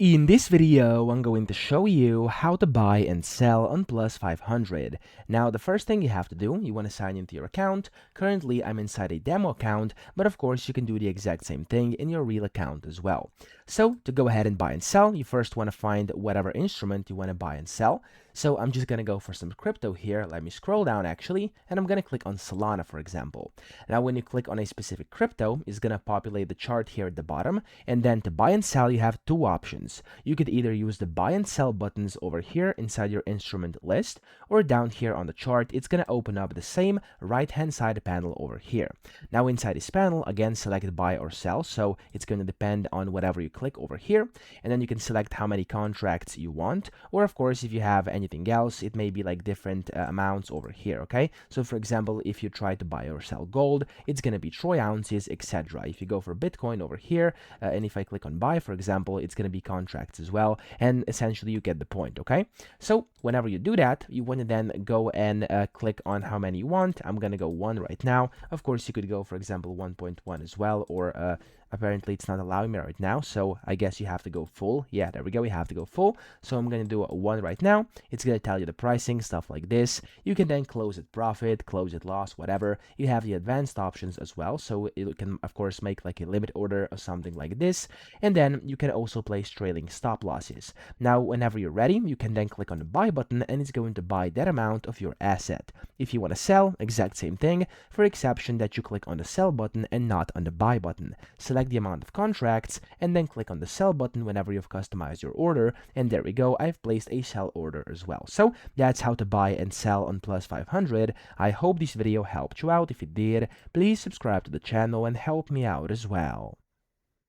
In this video, I'm going to show you how to buy and sell on Plus500. Now, the first thing you have to do, you want to sign into your account. Currently, I'm inside a demo account, but of course, you can do the exact same thing in your real account as well. So, to go ahead and buy and sell, you first want to find whatever instrument you want to buy and sell. So, I'm just going to go for some crypto here. Let me scroll down actually, and I'm going to click on Solana, for example. Now, when you click on a specific crypto, it's going to populate the chart here at the bottom, and then to buy and sell, you have two options. You could either use the buy and sell buttons over here inside your instrument list, or down here on the chart, it's going to open up the same right-hand side panel over here. Now, inside this panel, again, select buy or sell, so it's going to depend on whatever you click over here, and then you can select how many contracts you want, or of course, if you have anything else, it may be like different amounts over here, okay? So, for example, if you try to buy or sell gold, it's going to be troy ounces, etc. If you go for Bitcoin over here, and if I click on buy, for example, it's going to be contracts as well, and essentially you get the point, okay? So whenever you do that, you want to then go and click on how many you want. I'm gonna go 1 right now. Of course, you could go, for example, 1.1 as well, or apparently it's not allowing me right now, so I guess you have to go full. Yeah, there we go, we have to go full. So I'm gonna do a 1 right now. It's gonna tell you the pricing, stuff like this. You can then close at profit, close at loss, whatever. You have the advanced options as well, so you can of course make like a limit order or something like this, and then you can also place trailing stop losses. Now, whenever you're ready, you can then click on the buy button, and it's going to buy that amount of your asset. If you want to sell, exact same thing, for exception that you click on the sell button and not on the buy button. Select the amount of contracts, and then click on the sell button whenever you've customized your order, and there we go, I've placed a sell order as well. So that's how to buy and sell on Plus500. I hope this video helped you out. If it did, please subscribe to the channel and help me out as well.